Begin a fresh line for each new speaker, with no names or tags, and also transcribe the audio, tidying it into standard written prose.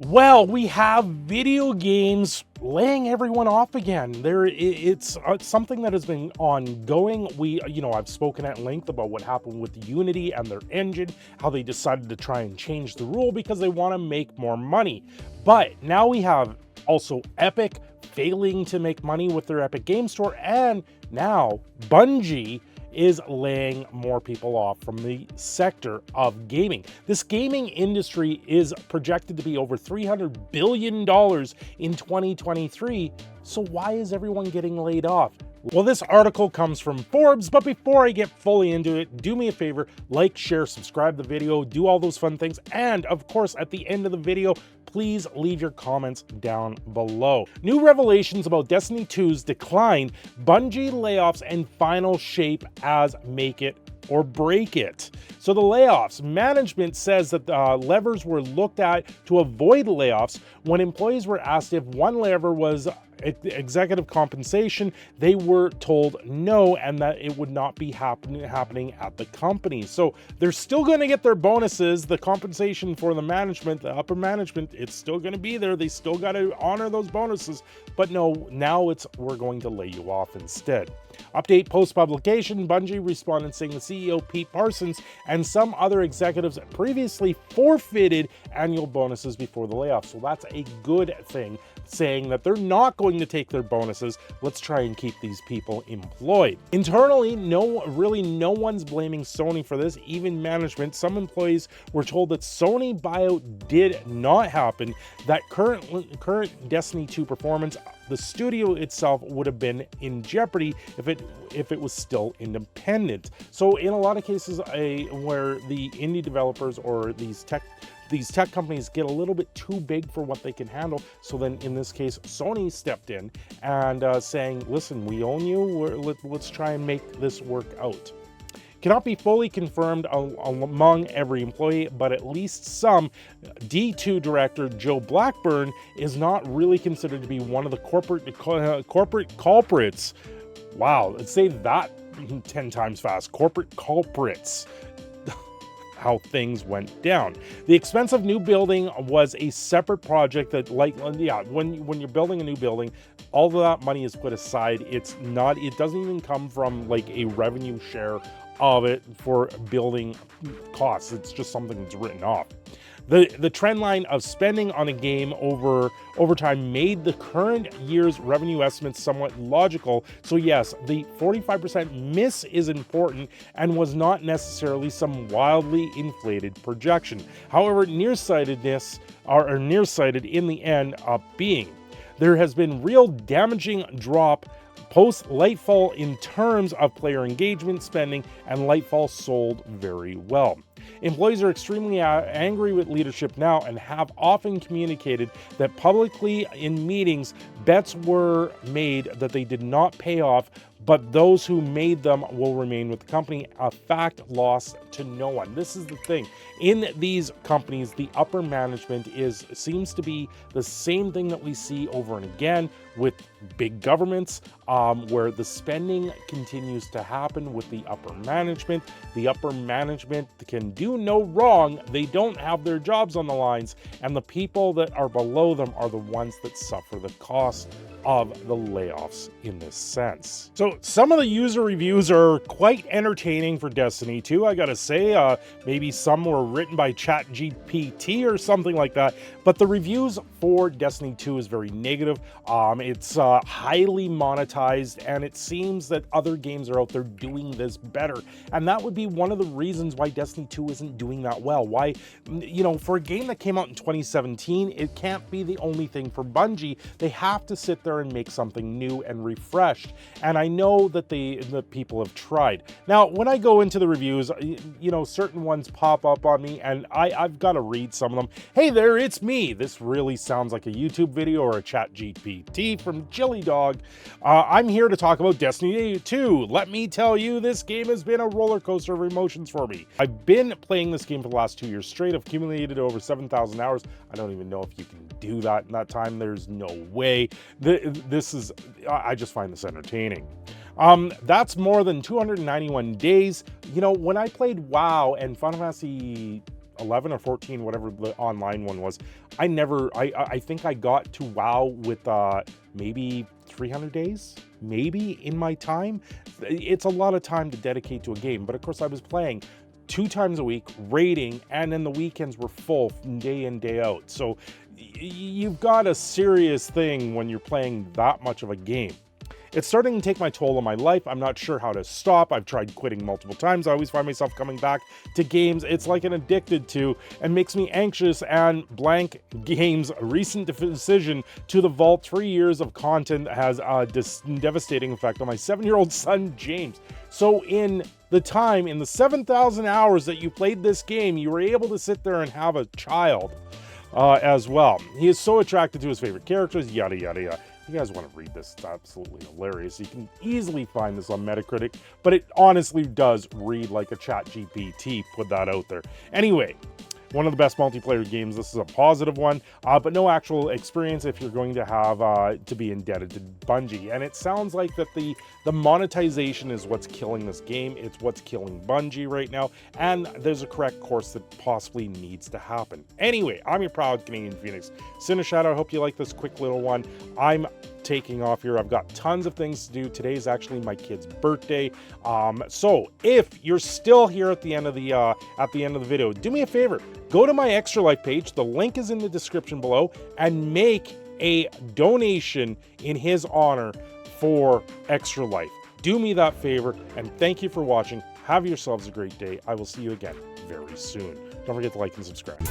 Well, we have video games laying everyone off again. It's something that has been ongoing. I've spoken at length about what happened with Unity and their engine, how they decided to try and change the rule because they want to make more money. But now we have also Epic failing to make money with their Epic Game Store, and now Bungie is laying more people off from the sector of gaming. This gaming industry is projected to be over $300 billion in 2023. So why is everyone getting laid off? Well, this article comes from Forbes, but before I get fully into it, do me a favor, like, share, subscribe the video, do all those fun things, and of course, at the end of the video, please leave your comments down below. New revelations about Destiny 2's decline, Bungie layoffs, and final shape as make it or break it. So the layoffs, management says that levers were looked at to avoid layoffs. When employees were asked if one lever was executive compensation, they were told no, and that it would not be happening at the company. So they're still going to get their bonuses. The compensation for the management, the upper management, it's still going to be there. They still got to honor those bonuses. But no, now we're going to lay you off instead. Update post-publication, Bungie responded saying the CEO Pete Parsons and some other executives previously forfeited annual bonuses before the layoffs. So that's a good thing, saying that they're not going to take their bonuses. Let's try and keep these people employed. Internally, no one's blaming Sony for this, even management. Some employees were told that Sony buyout did not happen, that current Destiny 2 performance, the studio itself would have been in jeopardy if it was still independent. So in a lot of cases where the indie developers or these tech companies get a little bit too big for what they can handle. So then in this case, Sony stepped in and saying, listen, we own you, let's try and make this work out. Cannot be fully confirmed among every employee, but at least some. D2 director Joe Blackburn is not really considered to be one of the corporate culprits. Wow, let's say that 10 times fast. Corporate culprits. How things went down. The expensive new building was a separate project that, when you're building a new building, all of that money is put aside. It doesn't even come from like a revenue share of it for building costs. It's just something that's written off. The trend line of spending on a game over time made the current year's revenue estimates somewhat logical. So yes, the 45% miss is important and was not necessarily some wildly inflated projection. However, nearsighted in the end up being. There has been real damaging drop post Lightfall in terms of player engagement, spending, and Lightfall sold very well. Employees are extremely angry with leadership now and have often communicated that publicly in meetings. Bets were made that they did not pay off, but those who made them will remain with the company, a fact lost to no one. This is the thing. In these companies, the upper management seems to be the same thing that we see over and again with big governments, where the spending continues to happen with the upper management. The upper management can do no wrong. They don't have their jobs on the lines, and the people that are below them are the ones that suffer the cost of the layoffs in this sense. So some of the user reviews are quite entertaining for Destiny 2, I gotta say. Maybe some were written by ChatGPT or something like that, but the reviews for Destiny 2 is very negative. It's highly monetized, and it seems that other games are out there doing this better, and that would be one of the reasons why Destiny 2 isn't doing that well. Why, for a game that came out in 2017, it can't be the only thing for Bungie. They have to sit there and make something new and refreshed, and I know that the people have tried. Now, when I go into the reviews, certain ones pop up on me, and I've got to read some of them. Hey there, it's me. This really sounds like a YouTube video or a ChatGPT from Chili Dog. I'm here to talk about Destiny 2. Let me tell you, this game has been a roller coaster of emotions for me. I've been playing this game for the last 2 years straight. I've accumulated over 7,000 hours. I don't even know if you can do that in that time. There's no way. I just find this entertaining. That's more than 291 days. When I played WoW and Final Fantasy 11 or 14, whatever the online one was. I think I got to WoW with maybe 300 days, maybe, in my time. It's a lot of time to dedicate to a game, but of course I was playing 2 times a week, raiding, and then the weekends were full day in, day out. So you've got a serious thing when you're playing that much of a game. It's starting to take my toll on my life. I'm not sure how to stop. I've tried quitting multiple times. I always find myself coming back to games it's like an addicted to, and makes me anxious. And blank game's recent decision to the vault 3 years of content has a devastating effect on my 7-year-old son, James. So in the 7,000 hours that you played this game, you were able to sit there and have a child as well. He is so attracted to his favorite characters, yada, yada, yada. If you guys want to read this, it's absolutely hilarious. You can easily find this on Metacritic, but it honestly does read like a chat GPT. Put that out there. Anyway, one of the best multiplayer games. This is a positive one, but no actual experience if you're going to have to be indebted to Bungie. And it sounds like that the monetization is what's killing this game. It's what's killing Bungie right now, and there's a correct course that possibly needs to happen. Anyway, I'm your proud Canadian Phoenix. Send a shout out. I hope you like this quick little one. I'm taking off here. I've got tons of things to do. Today's actually my kid's birthday. So if you're still here at the end of the video, do me a favor. Go to my Extra Life page. The link is in the description below, and make a donation in his honor for Extra Life. Do me that favor, and thank you for watching. Have yourselves a great day. I will see you again very soon. Don't forget to like and subscribe.